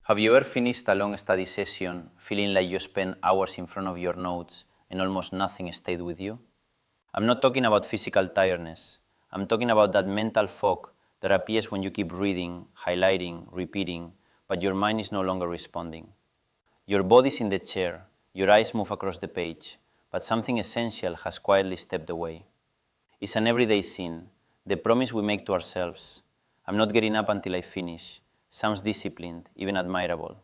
Have you ever finished a long study session feeling like you spent hours in front of your notes and almost nothing stayed with you? I'm not talking about physical tiredness. I'm talking about that mental fog that appears when you keep reading, highlighting, repeating, but your mind is no longer responding. Your body's in the chair, your eyes move across the page, but something essential has quietly stepped away. It's an everyday sin, the promise we make to ourselves. I'm not getting up until I finish. Sounds disciplined, even admirable.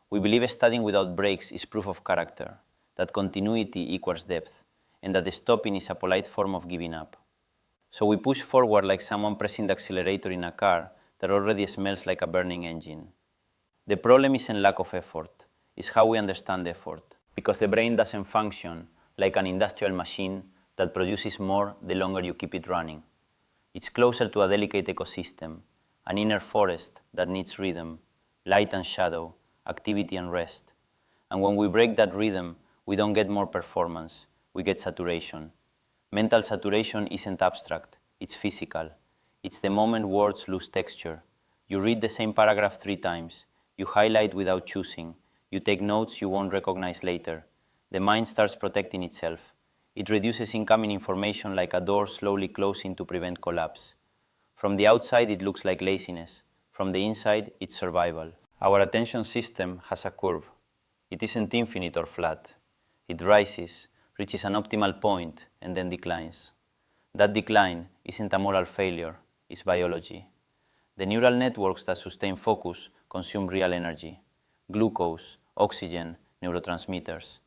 We believe studying without breaks is proof of character, that continuity equals depth, and that the stopping is a polite form of giving up. So we push forward like someone pressing the accelerator in a car that already smells like a burning engine. The problem isn't lack of effort, it's how we understand effort. Because the brain doesn't function like an industrial machine that produces more the longer you keep it running. It's closer to a delicate ecosystem, an inner forest that needs rhythm, light and shadow, activity and rest. And when we break that rhythm, we don't get more performance, we get saturation. Mental saturation isn't abstract, it's physical. It's the moment words lose texture. You read the same paragraph 3 times, you highlight without choosing, you take notes you won't recognize later. The mind starts protecting itself. It reduces incoming information like a door slowly closing to prevent collapse. From the outside, it looks like laziness. From the inside, it's survival. Our attention system has a curve. It isn't infinite or flat. It rises, reaches an optimal point, and then declines. That decline isn't a moral failure, it's biology. The neural networks that sustain focus consume real energy. Glucose, oxygen, neurotransmitters.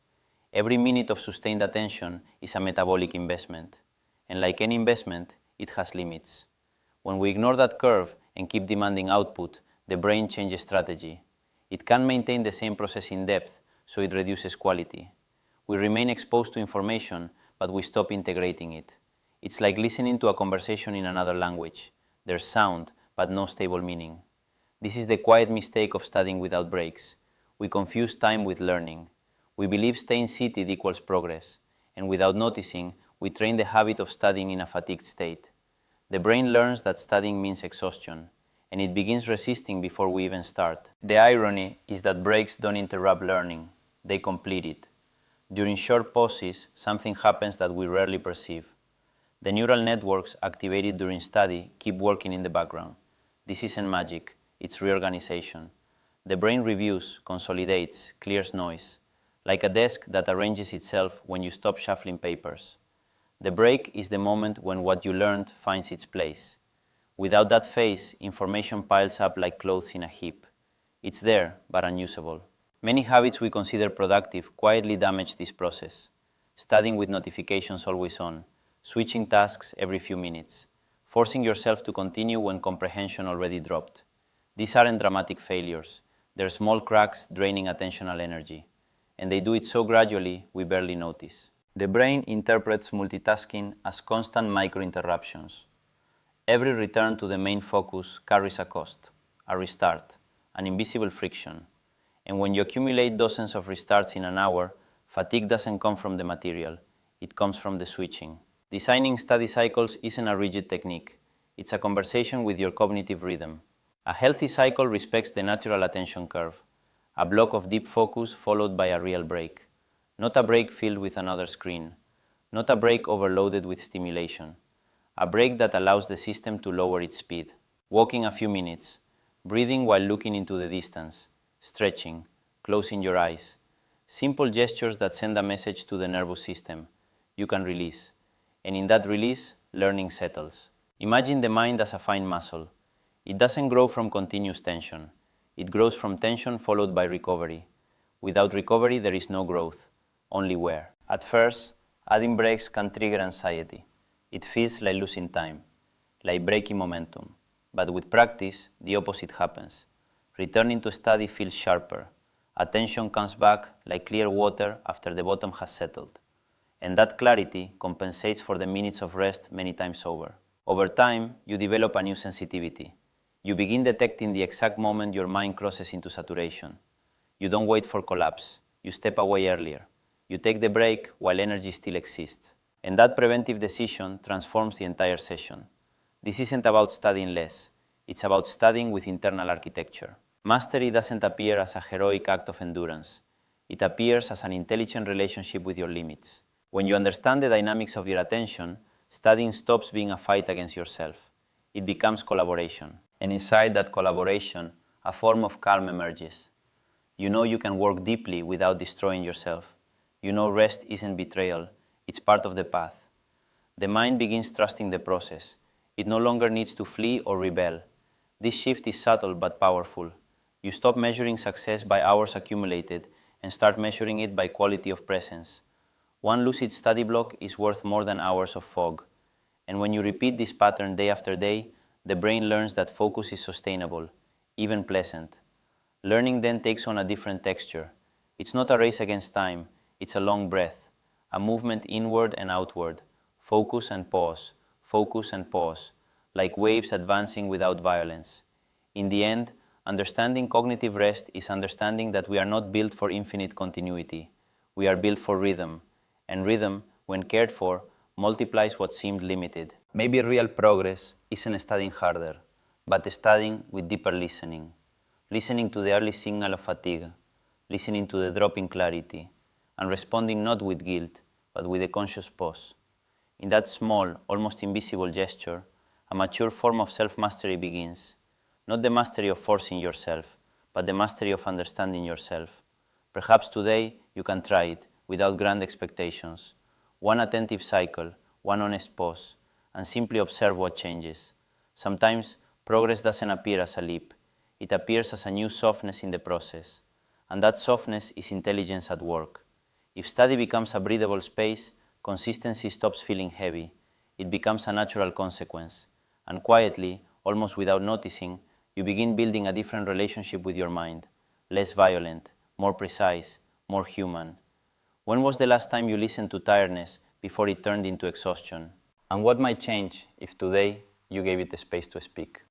Every minute of sustained attention is a metabolic investment. And like any investment, it has limits. When we ignore that curve and keep demanding output, the brain changes strategy. It can't maintain the same processing depth, so it reduces quality. We remain exposed to information, but we stop integrating it. It's like listening to a conversation in another language. There's sound, but no stable meaning. This is the quiet mistake of studying without breaks. We confuse time with learning. We believe staying seated equals progress, and without noticing, we train the habit of studying in a fatigued state. The brain learns that studying means exhaustion, and it begins resisting before we even start. The irony is that breaks don't interrupt learning, they complete it. During short pauses, something happens that we rarely perceive. The neural networks activated during study keep working in the background. This isn't magic, it's reorganization. The brain reviews, consolidates, clears noise, like a desk that arranges itself when you stop shuffling papers. The break is the moment when what you learned finds its place. Without that phase, information piles up like clothes in a heap. It's there, but unusable. Many habits we consider productive quietly damage this process. Studying with notifications always on, switching tasks every few minutes, forcing yourself to continue when comprehension already dropped. These aren't dramatic failures. They're small cracks draining attentional energy. And they do it so gradually, we barely notice. The brain interprets multitasking as constant micro-interruptions. Every return to the main focus carries a cost, a restart, an invisible friction. And when you accumulate dozens of restarts in an hour, fatigue doesn't come from the material, it comes from the switching. Designing study cycles isn't a rigid technique, it's a conversation with your cognitive rhythm. A healthy cycle respects the natural attention curve, a block of deep focus followed by a real break. Not a break filled with another screen, not a break overloaded with stimulation. A break that allows the system to lower its speed. Walking a few minutes, breathing while looking into the distance, stretching, closing your eyes. Simple gestures that send a message to the nervous system. You can release. And in that release, learning settles. Imagine the mind as a fine muscle. It doesn't grow from continuous tension. It grows from tension followed by recovery. Without recovery, there is no growth. Only wear. At first, adding breaks can trigger anxiety. It feels like losing time, like breaking momentum. But with practice, the opposite happens. Returning to study feels sharper. Attention comes back like clear water after the bottom has settled. And that clarity compensates for the minutes of rest many times over. Over time, you develop a new sensitivity. You begin detecting the exact moment your mind crosses into saturation. You don't wait for collapse. You step away earlier. You take the break while energy still exists. And that preventive decision transforms the entire session. This isn't about studying less. It's about studying with internal architecture. Mastery doesn't appear as a heroic act of endurance. It appears as an intelligent relationship with your limits. When you understand the dynamics of your attention, studying stops being a fight against yourself. It becomes collaboration. And inside that collaboration, a form of calm emerges. You know you can work deeply without destroying yourself. You know rest isn't betrayal, it's part of the path. The mind begins trusting the process. It no longer needs to flee or rebel. This shift is subtle but powerful. You stop measuring success by hours accumulated and start measuring it by quality of presence. One lucid study block is worth more than hours of fog. And when you repeat this pattern day after day, the brain learns that focus is sustainable, even pleasant. Learning then takes on a different texture. It's not a race against time, it's a long breath, a movement inward and outward, focus and pause, like waves advancing without violence. In the end, understanding cognitive rest is understanding that we are not built for infinite continuity. We are built for rhythm, and rhythm, when cared for, multiplies what seemed limited. Maybe real progress isn't studying harder, but studying with deeper listening. Listening to the early signal of fatigue, listening to the drop in clarity, and responding not with guilt, but with a conscious pause. In that small, almost invisible gesture, a mature form of self-mastery begins. Not the mastery of forcing yourself, but the mastery of understanding yourself. Perhaps today you can try it without grand expectations. One attentive cycle, one honest pause, and simply observe what changes. Sometimes progress doesn't appear as a leap. It appears as a new softness in the process. And that softness is intelligence at work. If study becomes a breathable space, consistency stops feeling heavy. It becomes a natural consequence. And quietly, almost without noticing, you begin building a different relationship with your mind. Less violent, more precise, more human. When was the last time you listened to tiredness before it turned into exhaustion? And what might change if today you gave it the space to speak?